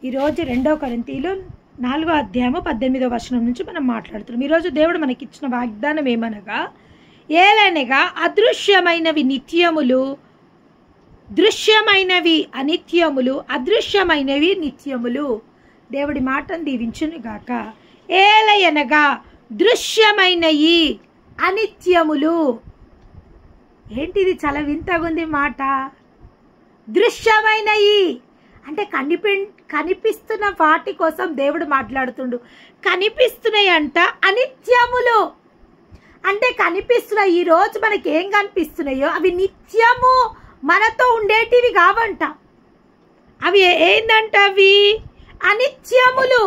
ఈరోజు 2 కొరింథీయులు 4వ అధ్యాయము 18వ వచనం నుంచి మనం మాట్లాడుతున్నాం. ఈరోజు దేవుడు మనకిచ్చిన వాగ్దానం ఏమనగా, ఏలనగా అదృశ్యమైనవి నిత్యములు, దృశ్యమైనవి అనిత్యములు, అదృశ్యమైనవి నిత్యములు. దేవుడి మాటను దీవించును గాక. ఏలయనగా దృశ్యమైనవి అనిత్యములు. ఏంటిది చాలా వింతగుంది మాట. దృశ్యమైనవి అంటే కనిపిస్తున్న వాటి కోసం దేవుడు మాట్లాడుతుండు. కనిపిస్తున్నాయి అంట అనిత్యములు అంటే కనిపిస్తున్నాయి. ఈరోజు మనకి ఏం కనిపిస్తున్నాయో అవి నిత్యము మనతో ఉండేటివి కావంట. అవి ఏందంట? అవి అనిత్యములు.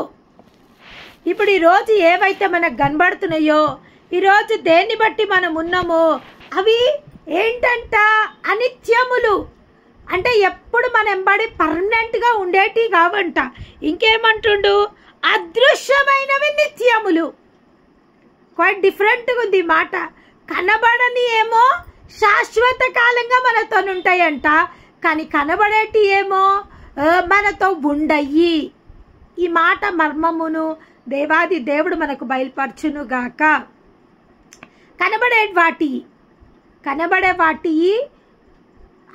ఇప్పుడు ఈరోజు ఏవైతే మనకు కనబడుతున్నాయో, ఈరోజు దేన్ని బట్టి మనం ఉన్నామో అవి ఏంటంట? అనిత్యములు. అంటే ఎప్పుడు మన ఎంబడి పర్మనెంట్గా ఉండేటివి కావంట. ఇంకేమంటుండు? అదృశ్యమైనవి నిత్యములు. క్వైట్ డిఫరెంట్గా ఉంది ఈ మాట. కనబడని ఏమో శాశ్వత కాలంగా మనతో ఉంటాయంట, కానీ కనబడేటి ఏమో మనతో ఉండయి. ఈ మాట మర్మమును దేవాది దేవుడు మనకు బయలుపరచును గాక. కనబడే వాటి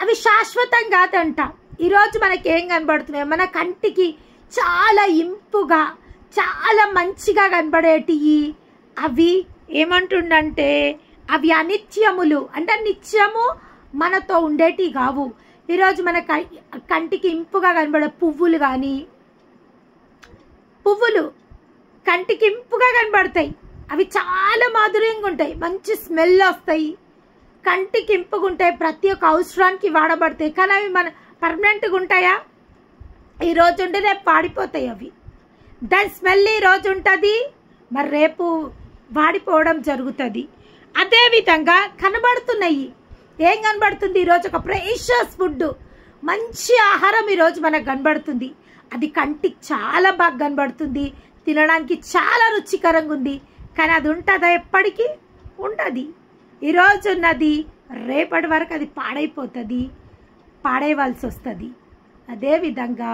అవి శాశ్వతం కాదంట. ఈరోజు మనకేం కనబడుతున్నాయి? మన కంటికి చాలా ఇంపుగా, చాలా మంచిగా కనబడేటివి అవి ఏమంటుండంటే అవి అనిత్యములు. అంటే నిత్యము మనతో ఉండేటివి కావు. ఈరోజు మన కంటికి ఇంపుగా కనబడే పువ్వులు కానీ, పువ్వులు కంటికి ఇంపుగా కనబడతాయి. అవి చాలా మాధుర్యంగా ఉంటాయి, మంచి స్మెల్ వస్తాయి, కంటికి ఇంపుగా ఉంటాయి, ప్రతి ఒక్క అవసరానికి వాడబడతాయి. కానీ అవి మన పర్మనెంట్గా ఉంటాయా? ఈరోజు ఉంటే రేపు వాడిపోతాయి. అవి దాని స్మెల్ ఈరోజు ఉంటుంది, మరి రేపు వాడిపోవడం జరుగుతుంది. అదేవిధంగా కనబడుతున్నాయి. ఏం కనబడుతుంది? ఈరోజు ఒక ప్రెషియస్ ఫుడ్, మంచి ఆహారం ఈరోజు మనకు కనబడుతుంది. అది కంటికి చాలా బాగా కనబడుతుంది, తినడానికి చాలా రుచికరంగా ఉంది. కానీ అది ఉంటుందా? ఎప్పటికీ ఉండదు. ఈరోజు ఉన్నది రేపటి వరకు అది పాడైపోతుంది, పాడేయవలసి వస్తుంది. అదేవిధంగా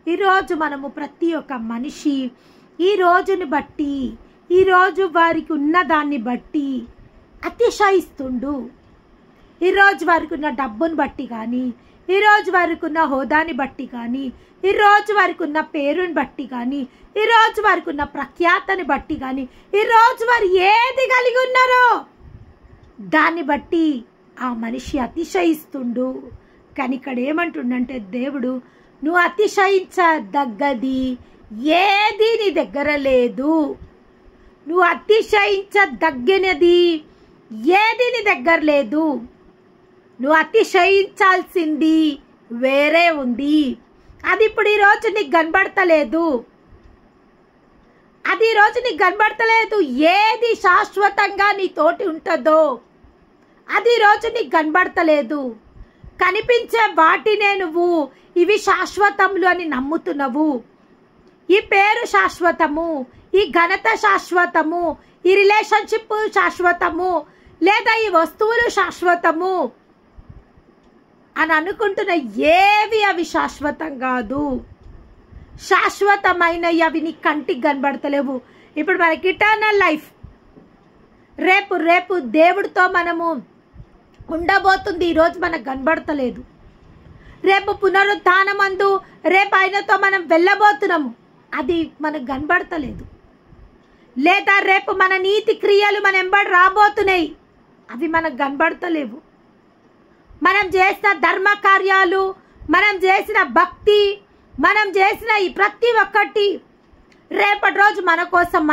ఈరోజు మనము ప్రతి ఒక్క మనిషి ఈ రోజుని బట్టి, ఈరోజు వారికి ఉన్న దాన్ని బట్టి అతిశయిస్తుండు. ఈరోజు వారికి ఉన్న డబ్బుని బట్టి కానీ, ఈరోజు వారికి ఉన్న హోదాని బట్టి కానీ, ఈరోజు వారికి ఉన్న పేరుని బట్టి కానీ, ఈరోజు వారికి ఉన్న ప్రఖ్యాతని బట్టి కానీ, ఈరోజు వారు ఏది కలిగి ఉన్నారో దాన్ని బట్టి ఆ మనిషి అతిశయిస్తుండు. కానీ ఇక్కడ ఏమంటుండంటే దేవుడు, నువ్వు అతిశయించదగ్గది ఏది నీ దగ్గర లేదు. నువ్వు అతిశయించదగినది ఏది నీ దగ్గర లేదు. నువ్వు అతిశయించాల్సింది వేరే ఉంది. అది ఇప్పుడు ఈరోజు నీకు కనబడతలేదు. అది ఈరోజు నీకు కనబడతలేదు. ఏది శాశ్వతంగా నీ తోటి ఉంటుందో అది ఈరోజు నీకు కనబడతలేదు. కనిపించే వాటినే నువ్వు ఇవి శాశ్వతములు అని నమ్ముతున్నావు. ఈ పేరు శాశ్వతము, ఈ ఘనత శాశ్వతము, ఈ రిలేషన్షిప్ శాశ్వతము, లేదా ఈ వస్తువులు శాశ్వతము అని అనుకుంటున్న ఏవి అవి శాశ్వతం కాదు. శాశ్వతమైనవి అవి నీ కంటికి కనబడతలేవు. ఇప్పుడు మనకి ఇటర్నల్ లైఫ్, రేపు దేవుడితో మనము ఉండబోతుంది, ఈరోజు మనకు కనబడతలేదు. రేపు పునరుత్థానమందు రేపు ఆయనతో మనం వెళ్ళబోతున్నాము, అది మనకు కనబడతలేదు. లేదా రేపు మన నీతి క్రియలు మన వెంబడి రాబోతున్నాయి, అవి మనకు కనబడతలేవు. మనం చేసిన ధర్మ కార్యాలు, మనం చేసిన భక్తి, మనం చేసిన ఈ ప్రతి ఒక్కటి రేపటి రోజు మన కోసం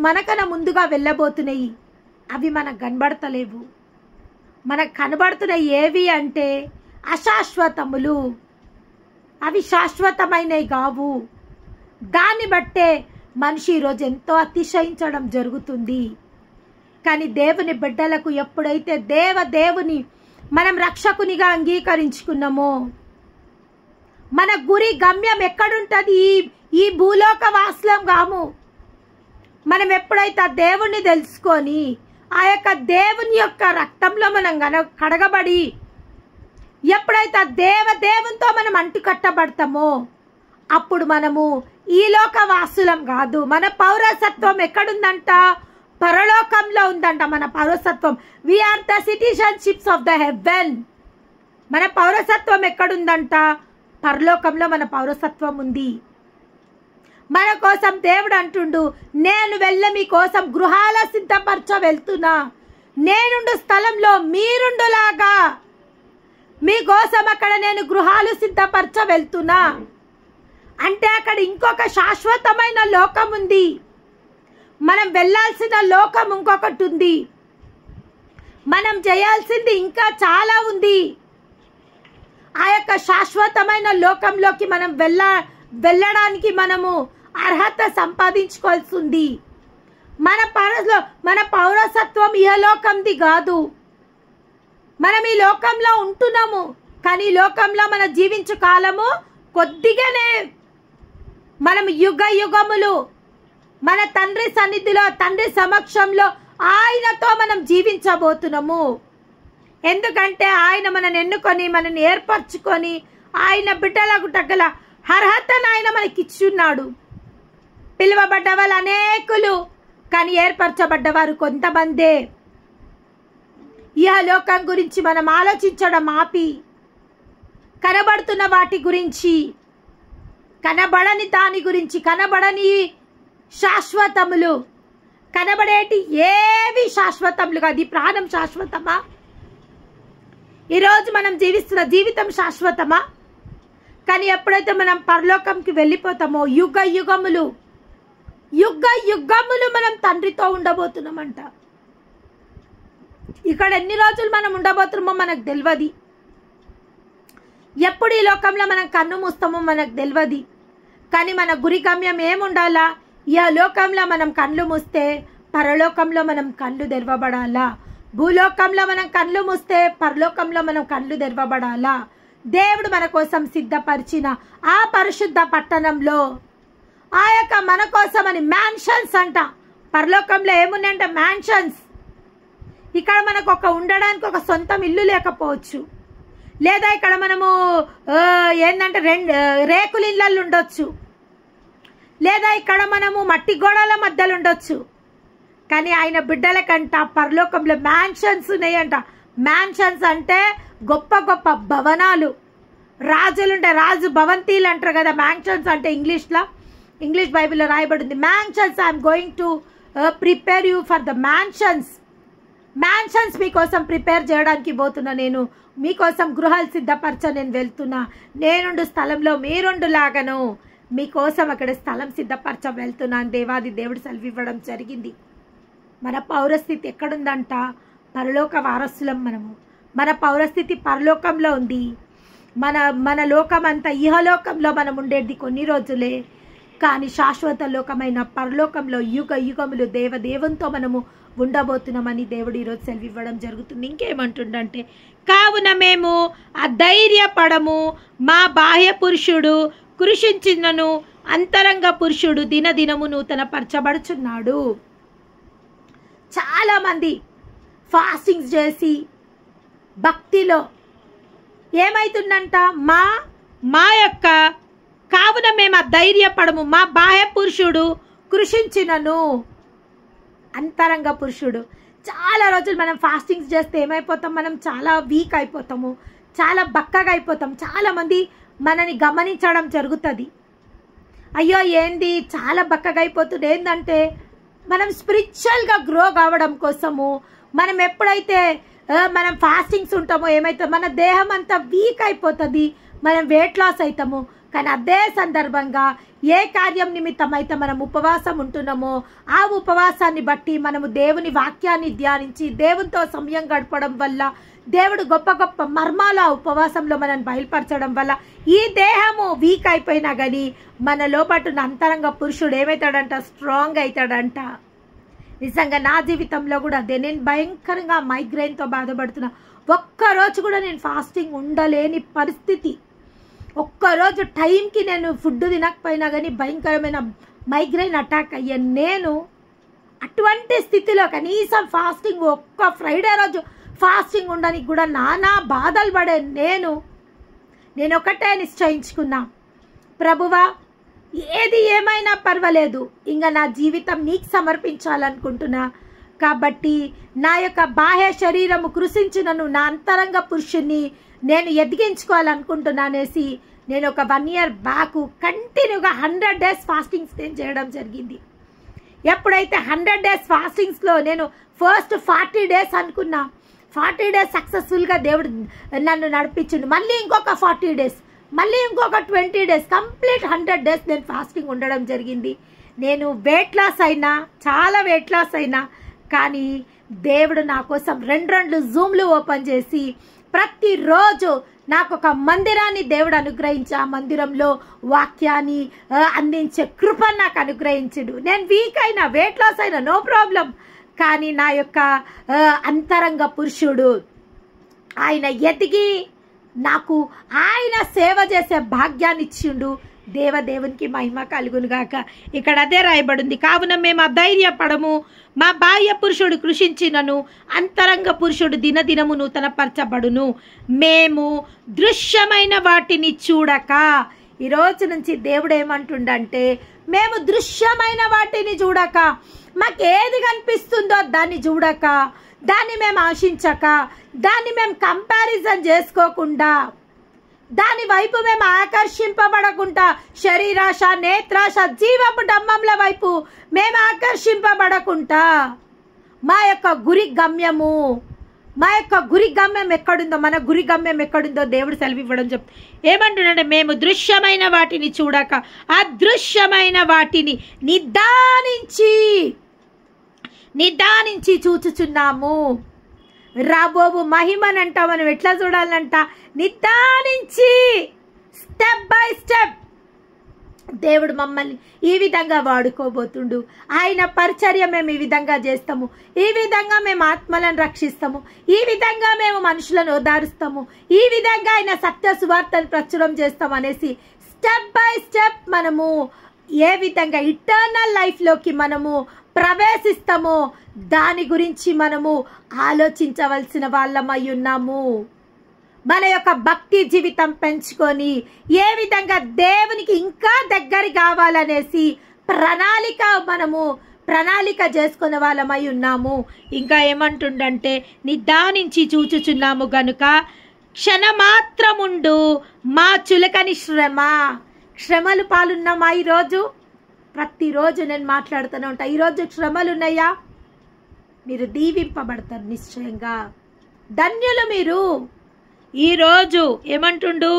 మనకన్నా ముందుగా వెళ్ళబోతున్నాయి, అవి మనకు కనబడతలేవు. మనకు కనబడుతున్నాయి ఏవి అంటే అశాశ్వతములు, అవి శాశ్వతమైనవి కావు. దాన్ని బట్టే మనిషి ఈరోజు ఎంతో అతిశయించడం జరుగుతుంది. కానీ దేవుని బిడ్డలకు ఎప్పుడైతే దేవుని మనం రక్షకునిగా అంగీకరించుకున్నామో, మన గురి గమ్యం ఎక్కడుంటుంది? ఈ భూలోక వాసులం కాము. మనం ఎప్పుడైతే ఆ దేవుణ్ణి తెలుసుకొని ఆ యొక్క దేవుని యొక్క రక్తంలో మనం కడగబడి ఎప్పుడైతే దేవునితో మనం అంటు కట్టబడతామో అప్పుడు మనము ఈ లోక వాసులం కాదు. మన పౌరసత్వం ఎక్కడుందంట? పరలోకంలో ఉందంట మన పౌరసత్వం. We are the citizenships of the heaven. మన పౌరసత్వం ఎక్కడుందంట? పరలోకంలో మన పౌరసత్వం ఉంది. మన కోసం దేవుడు అంటుండు, నేను వెళ్ళ మీకోసం గృహాల సిద్ధపరచ వెళ్తున్నా, నేనుండు స్థలంలో మీరుండులాగా మీకోసం అక్కడ నేను గృహాలు సిద్ధపరచ వెళ్తున్నా. అంటే అక్కడ ఇంకొక శాశ్వతమైన లోకం ఉంది. మనం వెళ్ళాల్సిన లోకం ఇంకొకటి ఉంది. మనం చేయాల్సింది ఇంకా చాలా ఉంది. ఆ యొక్క శాశ్వతమైన లోకంలోకి మనం వెళ్ళడానికి మనము అర్హత సంపాదించుకోవాల్సి ఉంది. మన పౌరసత్వం ఇహలోకంది కాదు. మనం ఈ లోకంలో ఉంటున్నాము, కానీ ఈ లోకంలో మన జీవించు కాలము కొద్దిగానే. మనం యుగ యుగములు మన తండ్రి సన్నిధిలో, తండ్రి సమక్షంలో ఆయనతో మనం జీవించబోతున్నాము. ఎందుకంటే ఆయన మనని ఎన్నుకొని, మనని ఏర్పరచుకొని, ఆయన బిడ్డలకు తగ్గల అర్హతను ఆయన మనకిచ్చున్నాడు. పిలువబడ్డ వాళ్ళు అనేకులు, కానీ ఏర్పరచబడ్డవారు కొంతమందే. ఇహలోకం గురించి మనం ఆలోచించడం ఆపి, కనబడుతున్న వాటి గురించి, కనబడని దాని గురించి, కనబడని శాశ్వతములు, కనబడేటి ఏవి శాశ్వతములు కాదు. ప్రాణం శాశ్వతమా? ఈరోజు మనం జీవిస్తున్న జీవితం శాశ్వతమా? కానీ ఎప్పుడైతే మనం పరలోకంకి వెళ్ళిపోతామో యుగ యుగములు మనం తండ్రితో ఉండబోతున్నామంట. ఇక్కడ ఎన్ని రోజులు మనం ఉండబోతున్నామో మనకు తెలియదు. ఎప్పుడు ఈ లోకంలో మనం కన్ను మూస్తామో మనకు తెలియదు. కానీ మన గురి గమ్యం ఏముండాలా? ఈ లోకంలో మనం కళ్ళు మూస్తే పరలోకంలో మనం కళ్ళు తెరవబడాలా. భూలోకంలో మనం కళ్ళు మూస్తే పరలోకంలో మనం కళ్ళు తెరవబడాలా. దేవుడు మన కోసం సిద్ధపరిచిన ఆ పరిశుద్ధ పట్టణంలో ఆ యొక్క మన కోసం అని మ్యాన్షన్స్ అంట. పరలోకంలో ఏమున్నాయంటే మ్యాన్షన్స్. ఇక్కడ మనకు ఉండడానికి ఒక సొంతం ఇల్లు లేకపోవచ్చు, లేదా ఇక్కడ మనము ఏంటంటే రేకుల ఇళ్ళల్లో ఉండొచ్చు, లేదా ఇక్కడ మనము మట్టి గోడల మధ్యలో ఉండొచ్చు. కానీ ఆయన బిడ్డలకంట పరలోకంలో మ్యాన్షన్స్ ఉన్నాయంట. మ్యాన్షన్స్ అంటే గొప్ప గొప్ప భవనాలు. రాజులుంటే రాజు భవంతిలు అంటారు కదా. మ్యాన్షన్స్ అంటే ఇంగ్లీష్ బైబిల్లో రాయబడింది, mansions I'm going to prepare you for the mansions. Mansions మీకోసం ప్రిపేర్ చేయడానికి పోతున్నా. నేను మీకోసం గృహాలు సిద్ధపరచ నేను వెళ్తున్నా. నేనుండు స్థలంలో మీరుండులాగను మీకోసం అక్కడ స్థలం సిద్ధపరచ వెళ్తున్నాను. దేవాది దేవుడు సెలవివ్వడం జరిగింది. మన పౌరస్థితి ఎక్కడుందంట? పరలోక వారసులం మనము. మన పౌరస్థితి పరలోకంలో ఉంది. మన లోకం అంతా ఇహలోకంలో మనం ఉండేది కొన్ని రోజులే, కానీ శాశ్వత లోకమైన పరలోకంలో యుగ యుగములు దేవునితో మనము ఉండబోతున్నామని దేవుడు ఈరోజు సెలవివ్వడం జరుగుతుంది. ఇంకేమంటుండంటే, కావున మేము అధైర్యపడము, మా బాహ్య పురుషుడు కృషించినను అంతరంగ పురుషుడు దినదినము నూతన పరచబడుచున్నాడు. చాలా మంది ఫాస్టింగ్స్ చేసి భక్తిలో ఏమైతుందంట? మా యొక్క కావున మేము అధైర్యపడము, మా బాహ్య పురుషుడు కృషించినను అంతరంగ పురుషుడు. చాలా రోజులు మనం ఫాస్టింగ్స్ చేస్తే ఏమైపోతాం? మనం చాలా వీక్ అయిపోతాము, చాలా బక్కగా అయిపోతాం. చాలామంది మనని గమనించడం జరుగుతుంది. అయ్యో ఏంది చాలా బక్కగా అయిపోతుంది. ఏంటంటే మనం స్పిరిచువల్గా గ్రో కావడం కోసము మనం ఎప్పుడైతే మనం ఫాస్టింగ్స్ ఉంటామో ఏమైతే మన దేహం అంతా వీక్ అయిపోతుంది, మనం వెయిట్ లాస్ అవుతాము. కానీ అదే సందర్భంగా ఏ కార్యం నిమిత్తం అయితే మనం ఉపవాసం ఉంటున్నామో ఆ ఉపవాసాన్ని బట్టి మనము దేవుని వాక్యాన్ని ధ్యానించి దేవునితో సమయం గడపడం వల్ల దేవుడు గొప్ప గొప్ప మర్మాలు ఆ ఉపవాసంలో మనల్ని బయలుపరచడం వల్ల ఈ దేహము వీక్ అయిపోయినా కానీ మన లోపటున్న అంతరంగ పురుషుడు ఏమవుతాడంట? స్ట్రాంగ్ అవుతాడంట. నిజంగా నా జీవితంలో కూడా అదే. నేను భయంకరంగా మైగ్రేన్తో బాధపడుతున్నా. ఒక్కరోజు కూడా నేను ఫాస్టింగ్ ఉండలేని పరిస్థితి. ఒక్కరోజు టైంకి నేను ఫుడ్ తినకపోయినా కానీ భయంకరమైన మైగ్రేన్ అటాక్ అయ్యాను. నేను అటువంటి స్థితిలో కనీసం ఫాస్టింగ్ ఒక్క ఫ్రైడే రోజు ఫాస్టింగ్ ఉండడానికి కూడా నానా బాధలు పడే నేను ఒకటే నిశ్చయించుకున్నా, ప్రభువా ఏది ఏమైనా పర్వాలేదు, ఇంకా నా జీవితం నీకు సమర్పించాలనుకుంటున్నా. కాబట్టి నా యొక్క బాహ్య శరీరము కృషించినను నా అంతరంగ పురుషుణ్ణి నేను ఎదిగించుకోవాలనుకుంటున్నానేసి నేను ఒక 1 ఇయర్ బ్యాక్ కంటిన్యూగా 100 డేస్ ఫాస్టింగ్స్ నేను చేయడం జరిగింది. ఎప్పుడైతే 100 డేస్ ఫాస్టింగ్స్లో నేను ఫస్ట్ 40 డేస్ అనుకున్నా, 40 డేస్ సక్సెస్ఫుల్గా దేవుడు నన్ను నడిపించిండు. మళ్ళీ ఇంకొక 40 డేస్, మళ్ళీ ఇంకొక 20 డేస్, కంప్లీట్ 100 డేస్ నేను ఫాస్టింగ్ ఉండడం జరిగింది. నేను వెయిట్ లాస్ అయినా, చాలా వెయిట్ లాస్ అయినా, కానీ దేవుడు నా కోసం 2 జూమ్లు ఓపెన్ చేసి ప్రతిరోజు నాకు ఒక మందిరాన్ని దేవుడు అనుగ్రహించి ఆ మందిరంలో వాక్యాన్ని అందించే కృప నాకు అనుగ్రహించుడు. నేను వీక్ అయినా, వెయిట్ లాస్ అయినా, నో ప్రాబ్లం. కానీ నా యొక్క అంతరంగ పురుషుడు ఆయన ఎదిగి నాకు ఆయన సేవ చేసే భాగ్యాన్ని ఇచ్చిండు. దేవునికి మహిమ కలుగును గాక. ఇక్కడ అదే రాయబడింది, కావున మేము అధైర్యపడము, మా బాహ్య పురుషుడు కృషించినను అంతరంగ పురుషుడు దినదినము నూతనపరచబడును. మేము దృశ్యమైన వాటిని చూడక, ఈ రోజు నుంచి దేవుడు ఏమంటుండంటే, మేము దృశ్యమైన వాటిని చూడక, మాకేది కనిపిస్తుందో దాన్ని చూడక, దాన్ని మేము ఆశించక, దాన్ని మేము కంపారిజన్ చేసుకోకుండా, దాని వైపు మేము ఆకర్షింపబడకుండా, శరీరాశ, నేత్రాశ, జీవపు డంబంల వైపు మేము ఆకర్షింపబడకుండా, మా యొక్క గురి గమ్యం ఎక్కడుందో, మన గురి గమ్యం ఎక్కడుందో దేవుడు సెలవివ్వడం చెప్తా. ఏమంటున్నాడంటే, మేము దృశ్యమైన వాటిని చూడక అదృశ్యమైన వాటిని నిదానించి చూచుచున్నాము. రాబోవు మహిమనంట మనం ఎట్లా చూడాలంట, నిదానించి, స్టెప్ బై స్టెప్ దేవుడు మమ్మల్ని ఈ విధంగా వాడుకోబోతుండు. ఆయన పరిచర్య మేము ఈ విధంగా చేస్తాము, ఈ విధంగా మేము ఆత్మలను రక్షిస్తాము, ఈ విధంగా మేము మనుషులను ఓదారుస్తాము, ఈ విధంగా ఆయన సత్య సువార్తను ప్రచురం చేస్తాం అనేసి స్టెప్ బై స్టెప్ మనము ఏ విధంగా ఇటర్నల్ లైఫ్లోకి మనము ప్రవేశిస్తామో దాని గురించి మనము ఆలోచించవలసిన వాళ్ళమై ఉన్నాము. మన యొక్క భక్తి జీవితం పెంచుకొని ఏ విధంగా దేవునికి ఇంకా దగ్గర కావాలనేసి ప్రణాళిక చేసుకునే వాళ్ళమై ఉన్నాము. ఇంకా ఏమంటుండంటే, నిదానించి చూచుచున్నాము గనుక క్షణమాత్రముండు మా చులకని శ్రమలు పాలున్నామా? ఈరోజు ప్రతిరోజు నేను మాట్లాడుతూనే ఉంటా, ఈరోజు శ్రమలు ఉన్నాయా? మీరు దీవింపబడతారు నిశ్చయంగా, ధన్యులు మీరు. ఈరోజు ఏమంటుండు,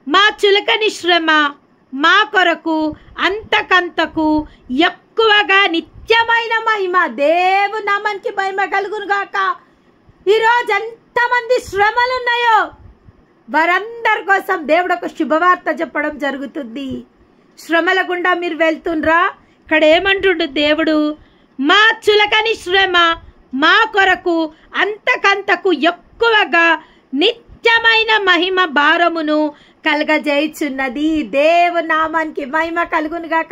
మా చులకని శ్రమ మా కొరకు అంతకంతకు ఎక్కువగా నిత్యమైన మహిమ, దేవుని నామానికి మహిమ కలుగును గాక. ఈరోజు ఎంతమంది శ్రమలు ఉన్నాయో వారందరి కోసం దేవుడు ఒక శుభవార్త చెప్పడం జరుగుతుంది. శ్రమల గుండా మీరు వెళ్తుండ్రా? ఇక్కడ ఏమంటుండు దేవుడు, మా చులకని శ్రమ మా కొరకు అంతకంతకు ఎక్కువగా నిత్యమైన మహిమ భారమును కలగజేయుచున్నది. దేవుని నామానికి మహిమ కలుగును గాక.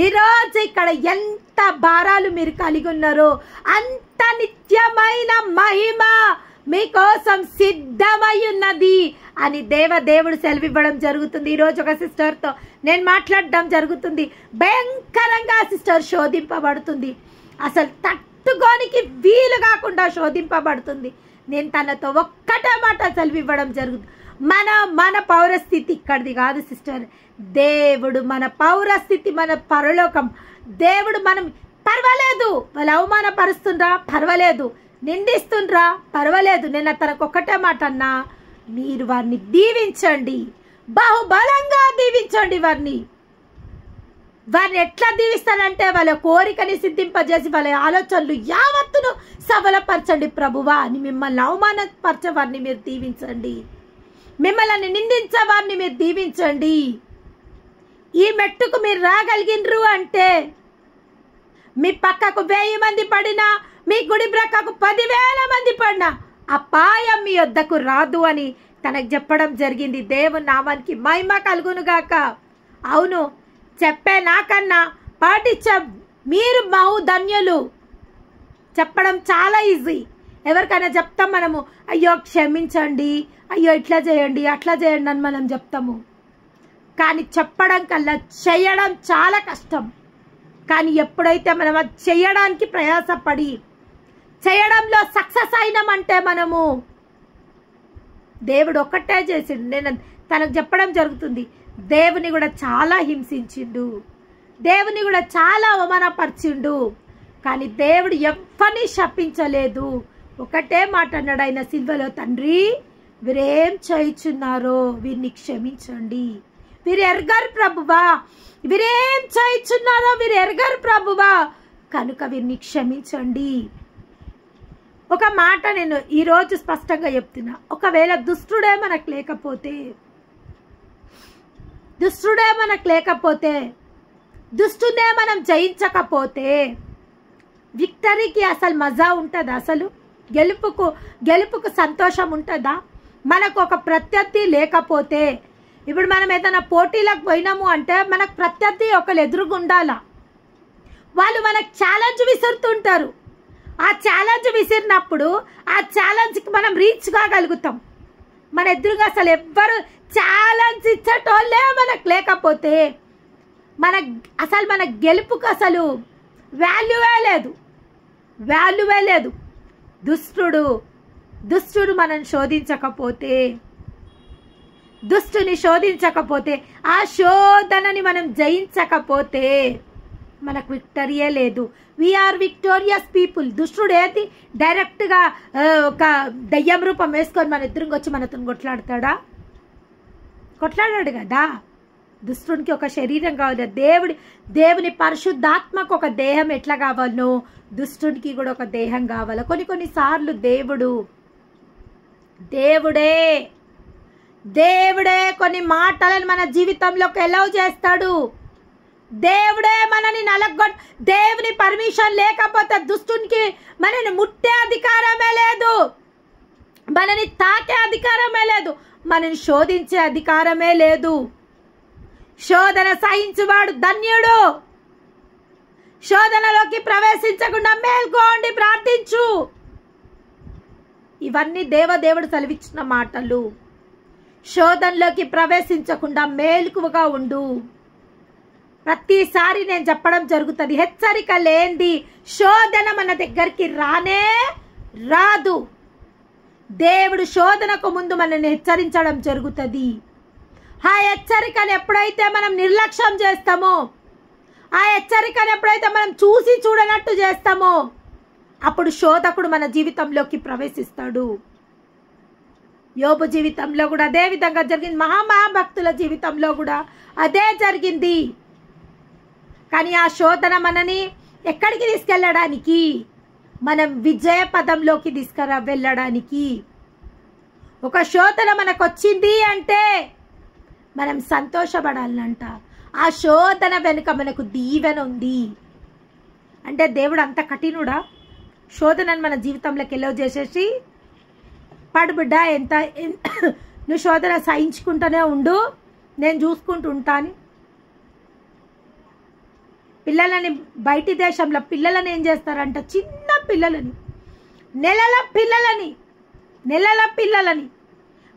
ఈరోజు ఇక్కడ ఎంత భారాలు మీరు కలిగి ఉన్నారో అంత నిత్యమైన మహిమ మీకోసం సిద్ధమై ఉన్నది అని దేవుడు సెలవివ్వడం జరుగుతుంది. ఈరోజు ఒక సిస్టర్తో నేను మాట్లాడడం జరుగుతుంది. భయంకరంగా సిస్టర్ శోధింపబడుతుంది, అసలు తట్టుకోనికి వీలు కాకుండా శోధింపబడుతుంది. నేను తనతో ఒక్కటే మాట సెలవివ్వడం జరుగుతుంది, మన పౌరస్థితి ఇక్కడిది కాదు సిస్టర్. దేవుడు మన పౌరస్థితి, మన పరలోకం. దేవుడు మనం పర్వాలేదు, వాళ్ళు అవమానపరుస్తుండ్రా పర్వాలేదు, నిందిస్తుండ్రా పర్వాలేదు, నేను తనకు ఒక్కటే మాట అన్నా, మీరు వారిని దీవించండి, బహుబలంగా దీవించండి. వారిని ఎట్లా దీవిస్తానంటే వాళ్ళ కోరికని సిద్ధింపజేసి వాళ్ళ ఆలోచనలు యావత్తును సఫలపరచండి ప్రభువా అని. మిమ్మల్ని అవమానపరచే వారిని మీరు దీవించండి, మిమ్మల్ని నిందించే వారిని మీరు దీవించండి. ఈ మెట్టుకు మీరు రాగలిగినరు అంటే మీ పక్కకు 1000 మంది పడినా, మీ గుడి ప్రక్కకు 10,000 మంది పడినా అపాయం మీ వద్దకు రాదు అని తనకు చెప్పడం జరిగింది. దేవుని నామానికి మహిమ కలుగునుగాక. అవును, చెప్పే నాకన్నా పాటించే మీరు బహుధన్యులు. చెప్పడం చాలా ఈజీ. ఎవరికైనా చెప్తాం మనము, అయ్యో క్షమించండి, అయ్యో ఇట్లా చేయండి అట్లా చేయండి అని మనం చెప్తాము. కానీ చెప్పడం కల్లా చేయడం చాలా కష్టం. కానీ ఎప్పుడైతే మనం అది చేయడానికి ప్రయాసపడి చేయడంలో సక్సెస్ అయినామంటే మనము దేవుడు ఒక్కటే చేసిండు. నేను తనకు చెప్పడం జరుగుతుంది, దేవుని కూడా చాలా హింసించిండు, దేవుని కూడా చాలా అవమానపరిచిండు. కానీ దేవుడు ఎవ్వరిని శపించలేదు. ఒకటే మాట అన్నాడు ఆయన సిల్వలో, తండ్రి వీరేం చేయుచున్నారో వీరిని క్షమించండి, వీరు ఎరగరు ప్రభువా, వీరేం చేయుచున్నారో వీరు ఎరగరు ప్రభువా, కనుక వీరిని క్షమించండి. ఒక మాట నేను ఈరోజు స్పష్టంగా చెప్తున్నా, ఒకవేళ దుష్టుడే మనకు లేకపోతే దుష్టునే మనం జయించకపోతే విక్టరీకి అసలు మజా ఉంటుందా? అసలు గెలుపుకు సంతోషం ఉంటుందా? మనకు ఒక ప్రత్యర్థి లేకపోతే, ఇప్పుడు మనం ఏదైనా పోటీలకు పోయినాము అంటే మనకు ప్రత్యర్థి ఒకరు ఎదురుగా ఉండాలా. వాళ్ళు మనకు ఛాలెంజ్ విసురుతుంటారు. ఆ ఛాలెంజ్ విసిరినప్పుడు ఆ ఛాలెంజ్కి మనం రీచ్ కాగలుగుతాం. మన ఎదురుగా అసలు ఎవ్వరు ఛాలెంజ్ ఇచ్చేటోళ్ళే మనకు లేకపోతే మన గెలుపుకు అసలు వాల్యూవే లేదు. దుష్టుడు మనల్ని దుష్టుని శోధించకపోతే, ఆ శోధనని మనం జయించకపోతే మనకు విక్టరీయే లేదు. We are victorious people. దుష్టుడు ఏది డైరెక్ట్గా ఒక దయ్యం రూపం వేసుకొని మన ఎదురుగా వచ్చి మనతో కొట్లాడాడు కదా. దుష్టునికి ఒక శరీరం కావాలి. దేవుని పరిశుద్ధాత్మకు ఒక దేహం ఎట్లా కావాలనో దుష్టునికి కూడా ఒక దేహం కావాలి. కొన్నిసార్లు దేవుడే కొన్ని మాటలను మన జీవితంలోకి ఎలవ్ చేస్తాడు. దేవుడే మనని దేవుని పర్మిషన్ లేకపోతే దుష్టునికి మనని ముట్టే అధికారమే లేదు, మనని తాకే అధికారమే లేదు, మనని శోధించే అధికారమే లేదు. శోధన సహించువాడు ధన్యుడు. శోధనలోకి ప్రవేశించకుండా మేల్కోండి, ప్రార్థించు. ఇవన్నీ దేవుడు సెలవిచ్చిన మాటలు. శోధనలోకి ప్రవేశించకుండా మేలుకువగా ఉండు. ప్రతిసారి నేను చెప్పడం జరుగుతుంది, హెచ్చరిక లేనిది శోధన మన దగ్గరికి రాదు. దేవుడు శోధనకు ముందు మనల్ని హెచ్చరించడం జరుగుతుంది. ఆ హెచ్చరికను ఎప్పుడైతే మనం నిర్లక్ష్యం చేస్తామో, ఆ హెచ్చరికను ఎప్పుడైతే మనం చూడనట్టు చేస్తామో, అప్పుడు శోధకుడు మన జీవితంలోకి ప్రవేశిస్తాడు. యోబు జీవితంలో కూడా అదే విధంగా జరిగింది. మహాభక్తుల జీవితంలో కూడా అదే జరిగింది. కానీ ఆ శోధన మనని ఎక్కడికి తీసుకెళ్ళడానికి? మనం విజయ పదంలోకి వెళ్ళడానికి. ఒక శోధన మనకు వచ్చింది అంటే మనం సంతోషపడాలంట. ఆ శోధన వెనుక మనకు దీవెన ఉంది అంటే దేవుడు అంత కఠినుడా? శోధనను మన జీవితంలోకి ఎల్లో చేసేసి పడు బిడ్డ, నువ్వు శోధన సహించుకుంటూనే ఉండు, నేను చూసుకుంటూ ఉంటాను. పిల్లలని బయటి దేశంలో పిల్లలని ఏం చేస్తారంట? చిన్న పిల్లలని, నెలల పిల్లలని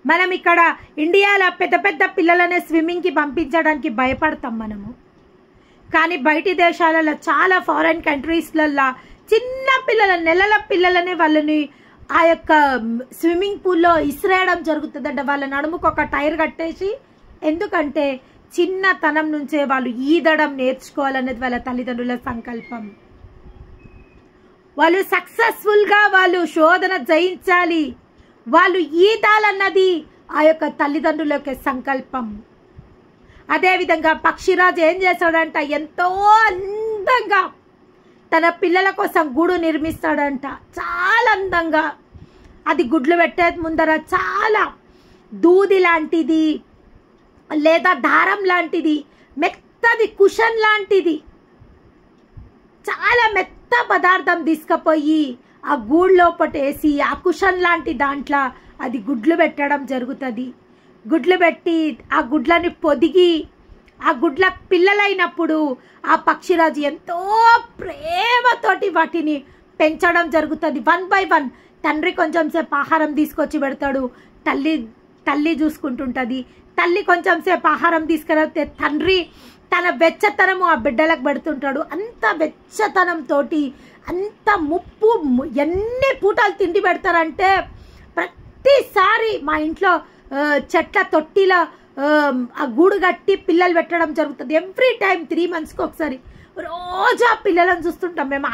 మనం ఇక్కడ ఇండియాలో పెద్ద పిల్లలనే స్విమ్మింగ్కి పంపించడానికి భయపడతాం మనము. కానీ బయటి దేశాలలో చాలా ఫారెన్ కంట్రీస్లలో చిన్న పిల్లలని, నెలల పిల్లలని వాళ్ళని ఆ యొక్క స్విమ్మింగ్ పూల్లో ఇసిరేయడం జరుగుతుందంట. వాళ్ళ నడుముకు ఒక టైర్ కట్టేసి, ఎందుకంటే చిన్నతనం నుంచే వాళ్ళు ఈదడం నేర్చుకోవాలనేది వాళ్ళ తల్లిదండ్రుల సంకల్పం. వాళ్ళు సక్సెస్ఫుల్గా వాళ్ళు శోధన జయించాలి, వాళ్ళు ఈదాలన్నది ఆ యొక్క తల్లిదండ్రుల యొక్క సంకల్పం. అదేవిధంగా పక్షిరాజు ఏం చేశాడంట? ఎంతో అందంగా తన పిల్లల కోసం గూడు నిర్మిస్తాడంట. చాలా అందంగా. అది గుడ్లు పెట్టే ముందర చాలా దూది లాంటిది లేదా దారం లాంటిది, మెత్తది కుషన్ లాంటిది, చాలా మెత్త పదార్థం తీసుకుపోయి ఆ గూడు లోపటేసి ఆ కుషన్ లాంటి దాంట్లో అది గుడ్లు పెట్టడం జరుగుతుంది. గుడ్లు పెట్టి ఆ గుడ్లని పొదిగి ఆ గుడ్ల పిల్లలైనప్పుడు ఆ పక్షిరాజు ఎంతో ప్రేమతోటి వాటిని పెంచడం జరుగుతుంది. 1 by 1 తండ్రి కొంచెం సేపు ఆహారం తీసుకొచ్చి పెడతాడు, తల్లి చూసుకుంటుంటుంది. తల్లి కొంచెం సేపు ఆహారం తీసుకురాతే తండ్రి తన వెచ్చతనము ఆ బిడ్డలకు పెడుతుంటాడు. అంత వెచ్చతనంతో అంత ముప్పు ఎన్ని పూటలు తిండి పెడతారంటే ప్రతిసారి మా ఇంట్లో చెట్ల తొట్టిలో ఆ గూడు కట్టి పిల్లలు పెట్టడం జరుగుతుంది. ఎవ్రీ టైం 3 monthsకి ఒకసారి రోజు ఆ పిల్లలను చూస్తుంటాం మేము.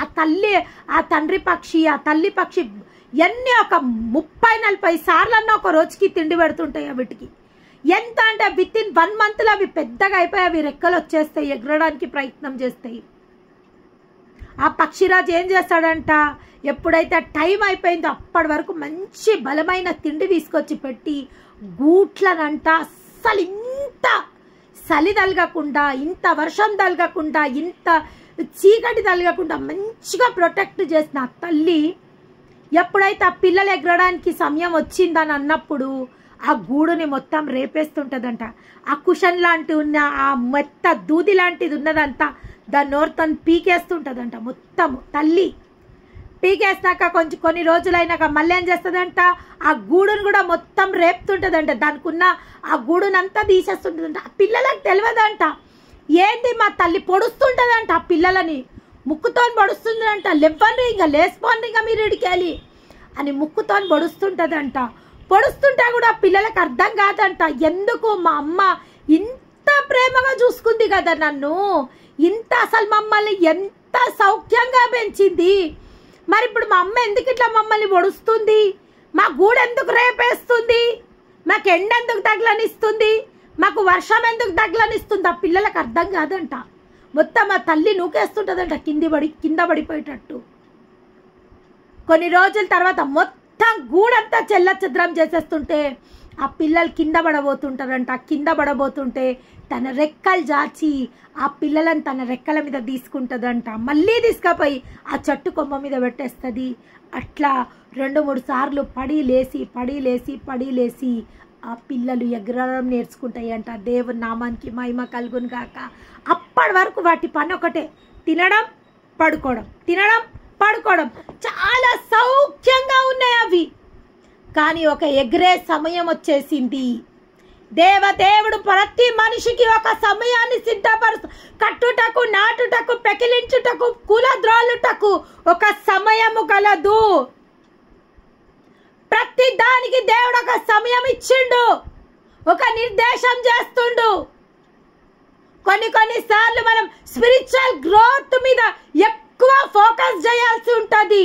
ఆ తండ్రి పక్షి ఆ తల్లి పక్షి ఎన్ని ఒక 30-40 సార్లన్నా ఒక రోజుకి తిండి పెడుతుంటాయి. వీటికి ఎంత అంటే వితిన్ 1 monthలో అవి పెద్దగా అయిపోయి అవి రెక్కలు వచ్చేస్తాయి, ఎగరడానికి ప్రయత్నం చేస్తాయి. ఆ పక్షిరాజు ఏం చేస్తాడంట, ఎప్పుడైతే టైం అయిపోయిందో అప్పటి వరకు మంచి బలమైన తిండి తీసుకొచ్చి పెట్టి గూట్లనంట అస్సలు ఇంత చలి తలగకుండా, ఇంత వర్షం తలగకుండా, ఇంత చీకటి తలగకుండా మంచిగా ప్రొటెక్ట్ చేసిన ఆ తల్లి ఎప్పుడైతే ఆ పిల్లలు ఎగరడానికి సమయం వచ్చిందని అన్నప్పుడు ఆ గూడుని మొత్తం రేపేస్తుంటదంట. ఆ కుషన్ లాంటి ఉన్న ఆ మెత్త దూది లాంటిది ఉన్నదంతా దాని నోరుతో పీకేస్తుంటదంట. మొత్తం తల్లి పీకేసినాక కొన్ని రోజులైనాక మళ్ళీ ఏం చేస్తుందంట, ఆ గూడును కూడా మొత్తం రేపుతుంటదంట. దానికి ఉన్న ఆ గూడునంతా తీసేస్తుంటదంట. ఆ పిల్లలకు తెలియదంట ఏంది, మా తల్లి పొడుస్తుంటదంట. ఆ పిల్లలని ముక్కుతో పొడుస్తుందంట. లేవండి ఇంకా లేసిపోండి ఇంకా మీరు ఇడికెళ్ళి అని ముక్కుతో పొడుస్తుంటదంట. పొడుస్తుంటే కూడా పిల్లలకు అర్థం కాదంట, ఎందుకు మా అమ్మ ఇంత ప్రేమగా చూసుకుంది కదా నన్ను, ఇంత అసలు మమ్మల్ని ఎంత సౌఖ్యంగా పెంచింది, మరి ఇప్పుడు మా అమ్మ ఎందుకు ఇట్లా మమ్మల్ని పొడుస్తుంది, మా గూడు ఎందుకు రేపేస్తుంది, మాకు ఎండ ఎందుకు తగలనిస్తుంది, మాకు వర్షం ఎందుకు తగలనిస్తుంది. ఆ పిల్లలకు అర్థం కాదంట. మొత్తం ఆ తల్లి నూకేస్తుంటదంట కింద పడిపోయేటట్టు. కొన్ని రోజుల తర్వాత మొత్తం గూడంతా చెల్లచెద్రం చేసేస్తుంటే ఆ పిల్లలు కింద పడబోతుంటారంట. కింద పడబోతుంటే తన రెక్కలు జాచి ఆ పిల్లలను తన రెక్కల మీద తీసుకుంటుందంట. మళ్ళీ తీసుకుపోయి ఆ చెట్టు కొమ్మ మీద పెట్టేస్తుంది. అట్లా 2-3 సార్లు పడి లేసి ఆ పిల్లలు ఎగరడం నేర్చుకుంటాయి అంట. దేవుని నామానికి మహిమ కలుగును గాక. అప్పటి వరకు వాటి పని ఒకటే, తినడం పడుకోవడం, తినడం పడుకోవడం. చాలా సౌఖ్యంగా ఉన్నాయి అవి. కానీ ఒక ఎగిరే సమయం వచ్చేసింది. దేవుడు ప్రతి మనిషికి ఒక సమయాన్ని సిద్ధపరుస్తూ కట్టుటకు, నాటుటకు, పెకిలించుటకు, కూలద్రోలుటకు ఒక సమయము కలదు. ప్రతి దానికి దేవుడు ఒక సమయం ఇచ్చిండు, ఒక నిర్దేశం చేస్తుండు. కొన్ని సార్లు మనం స్పిరిచువల్ గ్రోత్ మీద ఎక్కువ ఫోకస్ చేయాల్సి ఉంటుంది,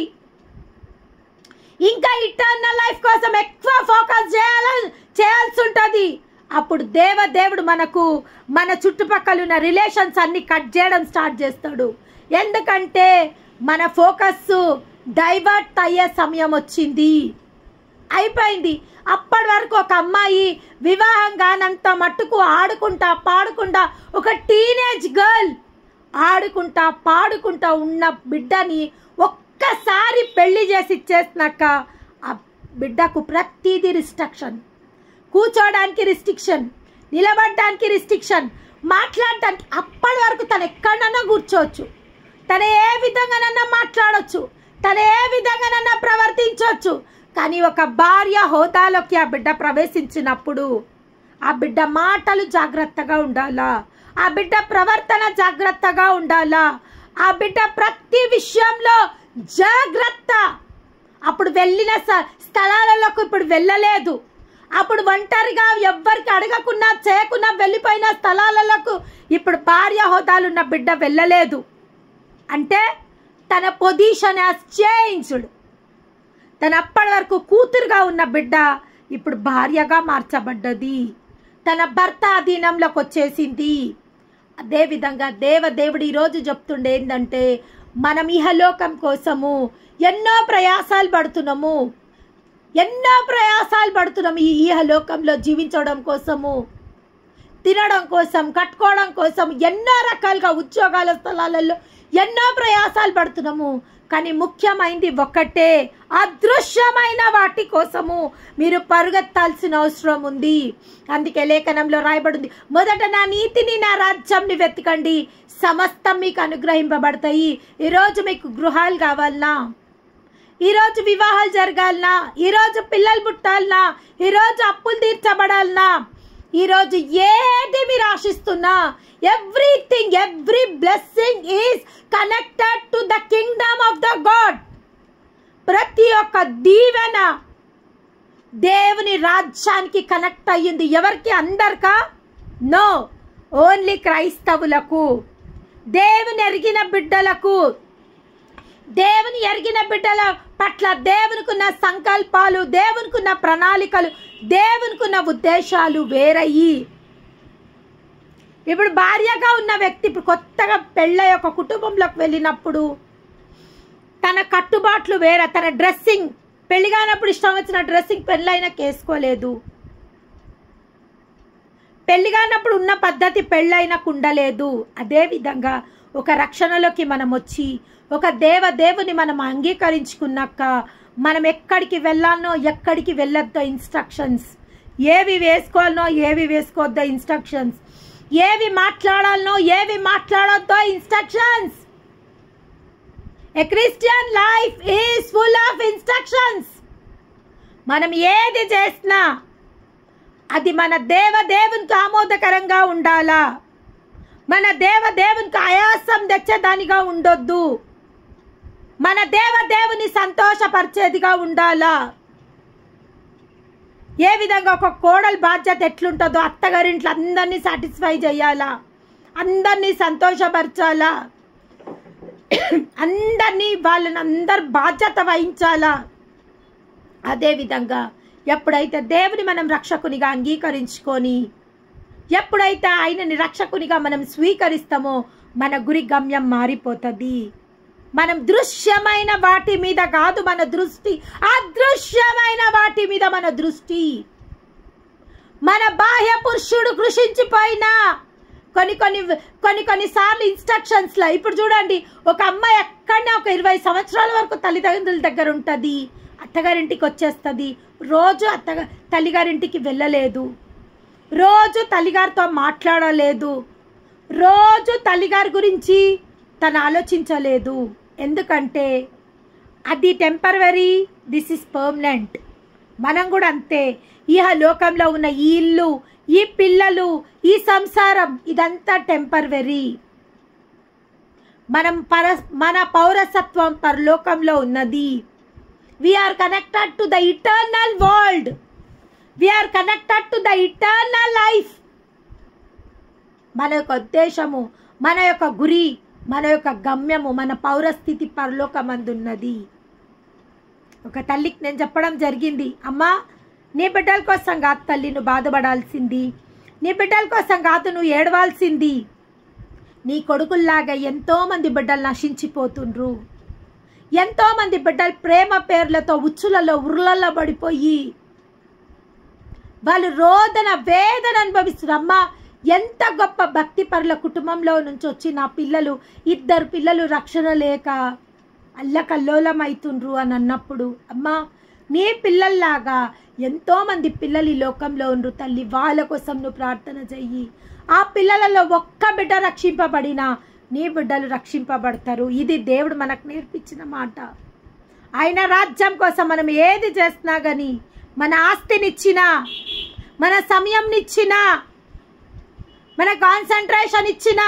ఇంకా ఇటర్నల్ లైఫ్ కోసం ఎక్కువ ఫోకస్ చేయాల్సి ఉంటుంది. అప్పుడు దేవుడు మనకు మన చుట్టుపక్కల ఉన్న రిలేషన్స్ అన్ని కట్ చేయడం స్టార్ట్ చేస్తాడు. ఎందుకంటే మన ఫోకస్ డైవర్ట్ అయ్యే సమయం వచ్చింది, అయిపోయింది. అప్పటి వరకు ఒక అమ్మాయి వివాహం కానంత మట్టుకు ఆడుకుంటా పాడుకుంటా, ఒక టీనేజ్ గర్ల్ ఆడుకుంటా పాడుకుంటా ఉన్న బిడ్డని ఒక్కసారి పెళ్లి చేసి ఇచ్చేసినాక ఆ బిడ్డకు ప్రతిదీ రిస్ట్రిక్షన్. కూర్చోడానికి రిస్ట్రిక్షన్, నిలబడడానికి రిస్ట్రిక్షన్, మాట్లాడటానికి. అప్పటి వరకు తను ఎక్కడన్నా కూర్చోవచ్చు, తను ఏ విధంగానన్నా మాట్లాడవచ్చు, తను ఏ విధంగానన్నా ప్రవర్తించవచ్చు. కానీ ఒక భార్య హోదాలోకి ఆ బిడ్డ ప్రవేశించినప్పుడు ఆ బిడ్డ మాటలు జాగ్రత్తగా ఉండాలా, ఆ బిడ్డ ప్రవర్తన జాగ్రత్తగా ఉండాలా, ఆ బిడ్డ ప్రతి విషయంలో జాగ్రత్త. అప్పుడు వెళ్ళిన స్థలాలకు ఇప్పుడు వెళ్ళలేదు, అప్పుడు ఒంటరిగా ఎవ్వరికి అడగకున్నా చేయకున్నా వెళ్ళిపోయిన స్థలాలకు ఇప్పుడు భార్య హోదాలున్న బిడ్డ వెళ్ళలేదు. అంటే తన పొజిషన్ హ్యాస్ చేంజ్డ్. తన అప్పటి వరకు కూతురుగా ఉన్న బిడ్డ ఇప్పుడు భార్యగా మార్చబడ్డది, తన భర్త అధీనంలోకి వచ్చేసింది. అదేవిధంగా దేవుడు ఈరోజు చెప్తుండే ఏంటంటే, మనం ఇహలోకం కోసము ఎన్నో ప్రయాసాలు పడుతున్నాము, ఈ ఇహలోకంలో జీవించడం కోసము, తినడం కోసం, కట్టుకోవడం కోసం, ఎన్నో రకాలుగా ఉద్యోగాల స్థలాలలో ఎన్నో ప్రయాసాలు పడుతున్నాము. కానీ ముఖ్యమైనది ఒక్కటే, అదృశ్యమైన వాటి కోసము మీరు పరుగెత్తాల్సిన అవసరం ఉంది. అందుకే లేఖనంలో రాయబడింది, మొదట నా నీతిని నా రాజ్యంని వెతకండి, సమస్తం మీకు అనుగ్రహింపబడతాయి. ఈరోజు మీకు గృహాలు కావాలనా, ఈరోజు వివాహాలు జరగాలనా, ఈరోజు పిల్లలు పుట్టాలనా, ఈరోజు అప్పులు తీర్చబడాలనా, ఈరోజు ఏది మీరు ఆశిస్తున్నా, everything, every blessing is connected to the kingdom of the god. ప్రతి ఒక్క దీవెన దేవుని రాజ్యానికి కనెక్ట్ అయ్యింది. ఎవరికి? అందరికా? నో, ఓన్లీ క్రైస్తవులకు, దేవుని ఎరిగిన బిడ్డలకు. దేవుని ఎరిగిన బిడ్డల పట్ల దేవునికున్న సంకల్పాలు, దేవునికున్న ప్రణాళికలు, దేవునికున్న ఉద్దేశాలు వేరయ్యి. ఇప్పుడు భార్యగా ఉన్న వ్యక్తి ఇప్పుడు కొత్తగా పెళ్ళై ఒక కుటుంబంలోకి వెళ్ళినప్పుడు తన కట్టుబాట్లు వేరే, తన డ్రెస్సింగ్, పెళ్లి కానప్పుడు ఇష్టం వచ్చిన డ్రెస్సింగ్ పెళ్ళైనా వేసుకోలేదు. పెళ్లి కానప్పుడు ఉన్న పద్ధతి పెళ్ళైనా ఉండలేదు. అదేవిధంగా ఒక రక్షణలోకి మనం వచ్చి ఒక దేవుని మనం అంగీకరించుకున్నాక మనం ఎక్కడికి వెళ్ళాలనో ఎక్కడికి వెళ్ళొద్దో ఇన్స్ట్రక్షన్స్, ఏవి వేసుకోవాలనో ఏవి వేసుకోవద్దో ఇన్స్ట్రక్షన్స్, ఏవి మాట్లాడాలనో ఏవి మాట్లాడొద్దో instructions. A Christian life is full of instructions. మనం ఏది చేసినా అది మన దేవునికి ఆమోదకరంగా ఉండాలా, మన దేవునికి ఆయాసం తెచ్చేదానిగా ఉండొద్దు, మన దేవుని సంతోషపరిచేదిగా ఉండాలా. ఏ విధంగా ఒక కోడలు బాధ్యత ఎట్లుంటుందో అత్తగారింట్లో అందరినీ సాటిస్ఫై చేయాలా, అందరినీ సంతోషపరచాలా, అందరినీ వాళ్ళని అందరు బాధ్యత వహించాలా. అదేవిధంగా ఎప్పుడైతే దేవుని మనం రక్షకునిగా అంగీకరించుకొని, ఎప్పుడైతే ఆయనని రక్షకునిగా మనం స్వీకరిస్తామో మన గురి గమ్యం మారిపోతుంది. మనం దృశ్యమైన వాటి మీద కాదు మన దృష్టి, అదృశ్యమైన వాటి మీద మన దృష్టి. మన బాహ్య పురుషుడు కృషించిపోయినా కొన్ని సార్లు ఇన్స్ట్రక్షన్స్లో ఇప్పుడు చూడండి, ఒక అమ్మాయి ఎక్కడనే ఒక 20 సంవత్సరాల వరకు తల్లిదండ్రుల దగ్గర ఉంటుంది, అత్తగారింటికి వచ్చేస్తుంది, రోజు తల్లిగారింటికి వెళ్ళలేదు, రోజు తల్లిగారితో మాట్లాడలేదు, రోజు తల్లిగారి గురించి తను ఆలోచించలేదు. ఎందుకంటే అది టెంపరవరీ, దిస్ ఇస్ పర్మనెంట్. మనం కూడా అంతే. ఈ లోకంలో ఉన్న ఈ ఇల్లు, ఈ పిల్లలు, ఈ సంసారం ఇదంతా టెంపరవరీ. మన పౌరసత్వం పరలోకంలో ఉన్నది. We are connected to the eternal world, we are connected to the eternal life. మన యొక్క ఉద్దేశము, మన యొక్క గురి, మన యొక్క గమ్యము, మన పౌరస్థితి పరలోకమందున్నది. ఒక తల్లికి నేను చెప్పడం జరిగింది, అమ్మా నీ బిడ్డల కోసం కాదు తల్లి నువ్వు బాధపడాల్సింది, నీ బిడ్డల కోసం కాదు నువ్వు ఏడవాల్సింది. నీ కొడుకుల్లాగా ఎంతోమంది బిడ్డలు నశించిపోతుండ్రు, ఎంతోమంది బిడ్డలు ప్రేమ పేర్లతో ఉచ్చులలో ఉర్లల్లో పడిపోయి వాళ్ళు రోదన వేదన అనుభవిస్తున్నారు. అమ్మా ఎంత గొప్ప భక్తి పరుల కుటుంబంలో నుంచి వచ్చి నా పిల్లలు, 2 పిల్లలు రక్షణ లేక అల్లకల్లోలం అవుతుండ్రు అని అన్నప్పుడు, అమ్మా నీ పిల్లల్లాగా ఎంతోమంది పిల్లలు ఈ లోకంలో ఉండ్రు తల్లి, వాళ్ళ కోసం నువ్వు ప్రార్థన చెయ్యి. ఆ పిల్లలలో ఒక్క బిడ్డ రక్షింపబడినా నీ బిడ్డలు రక్షింపబడతారు. ఇది దేవుడు మనకు నేర్పించిన మాట. ఆయన రాజ్యం కోసం మనం ఏది చేసినా కానీ, మన ఆస్తినిచ్చినా, మన సమయంనిచ్చినా, మన కాన్సన్ట్రేషన్ ఇచ్చినా,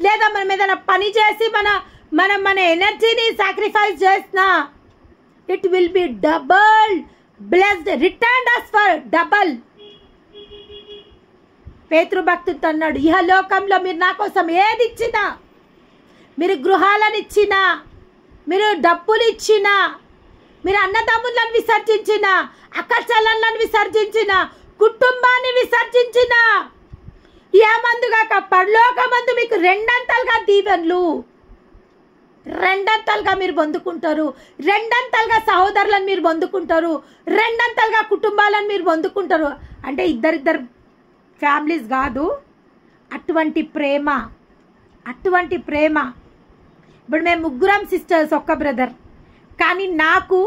లేదా మనం ఏదైనా పని చేసి మన ఎనర్జీని సాక్రిఫైస్ చేసినా, it will be double blessed, return us for double. పేతురు భక్తుడితో అన్నాడు, ఇహలోకంలో మీరు నా కోసం ఏది ఇచ్చినా, మీరు గృహాలను ఇచ్చినా, మీరు డబ్బులు ఇచ్చినా, మీరు అన్నదమ్ములను విసర్జించిన, అక్క చెల్లెళ్ళను విసర్జించిన, కుటుంబాన్ని విసర్జించిన, ఏమందుగాక పరలోకమందు మీకు 2 దీవెనలు, 2 మీరు పొందుకుంటారు, 2 సహోదరులను మీరు పొందుకుంటారు, 2 కుటుంబాలను మీరు పొందుకుంటారు. అంటే ఇద్దరిద్దరు ఫ్యామిలీస్ కాదు, అటువంటి ప్రేమ, అటువంటి ప్రేమ. ఇప్పుడు మేము 3 సిస్టర్స్, ఒక్క బ్రదర్. కానీ నాకు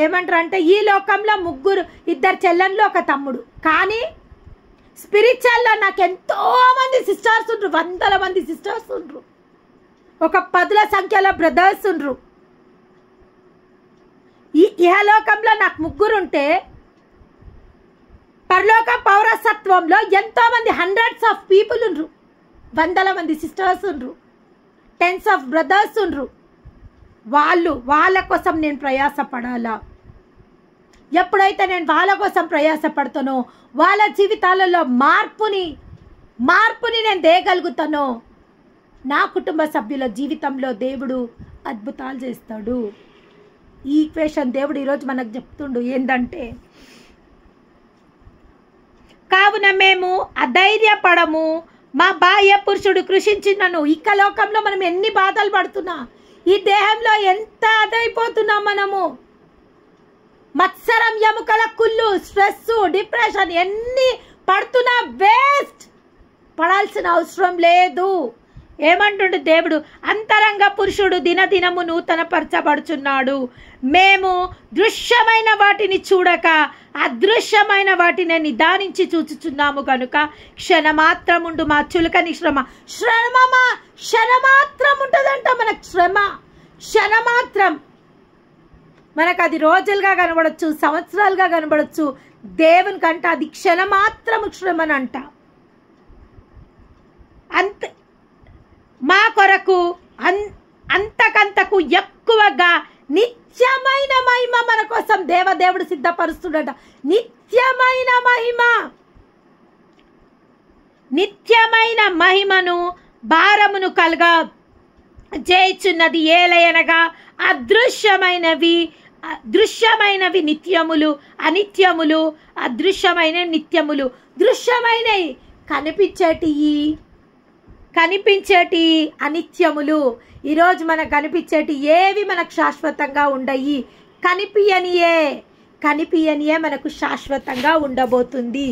ఏమంటారు అంటే ఈ లోకంలో 2 చెల్లెళ్ళు, 1 తమ్ముడు. కానీ స్పిరిచువల్లో నాకు ఎంతోమంది సిస్టర్స్ ఉండ్రు, 100 మంది సిస్టర్స్ ఉండ్రు, ఒక 10ల సంఖ్యలో బ్రదర్స్ ఉండ్రు. ఈ ఇహలోకంలో నాకు 3 ఉంటే పరలోక పౌరసత్వంలో ఎంతో మంది హండ్రెడ్స్ ఆఫ్ పీపుల్ ఉండ్రు, వందల మంది సిస్టర్స్ ఉండ్రు, టెన్స్ ఆఫ్ బ్రదర్స్ ఉండ్రు. వాళ్ళ కోసం నేను ప్రయాసపడాలా? ఎప్పుడైతే నేను వాళ్ళ కోసం ప్రయాసపడతానో వాళ్ళ జీవితాలలో మార్పుని నేను తేగలుగుతానో నా కుటుంబ సభ్యుల జీవితంలో దేవుడు అద్భుతాలు చేస్తాడు. ఈ ఈక్వేషన్ దేవుడు ఈరోజు మనకు చెప్తుండు ఏంటంటే, కావున మేము అధైర్యపడము, మా బాహ్య పురుషుడు కృషించినను. ఇక లోకంలో మనం ఎన్ని బాధలు పడుతున్నా, ఈ దేహంలో ఎంత అదైపోతున్నాం మనము. మత్సరం, ఎముకల కుళ్ళు, స్ట్రెస్, డిప్రెషన్ ఎన్ని పడుతున్నా వేస్ట్, పడాల్సిన అవసరం లేదు. ఏమంటుండు దేవుడు? అంతరంగ పురుషుడు దినదినము నూతనపరచబడుచున్నాడు. మేము దృశ్యమైన వాటిని చూడక అదృశ్యమైన వాటిని నిదానించి చూచుచున్నాము కనుక క్షణమాత్రముండు మా చులకని క్షణమాత్రం ఉంటుందంట. మనకు క్షణమాత్రం, మనకు అది రోజులుగా కనబడచ్చు, సంవత్సరాలుగా కనబడచ్చు. దేవుని కంట అది క్షణమాత్రము శ్రమనంట. మా కొరకు అంతకంతకు ఎక్కువగా నిత్యమైన మహిమ మన కోసం దేవదేవుడు సిద్ధపరుస్తున్నట. నిత్యమైన మహిమను భారమును కలగా చేయుచున్నది. ఏలయనగా దృశ్యమైనవి నిత్యములు, అనిత్యములు. అదృశ్యమైన నిత్యములు. దృశ్యమైనవి కనిపించేటి అనిత్యములు. ఈరోజు మనకు కనిపించేటి ఏవి మనకు శాశ్వతంగా ఉండయి. కనిపియనియే మనకు శాశ్వతంగా ఉండబోతుంది.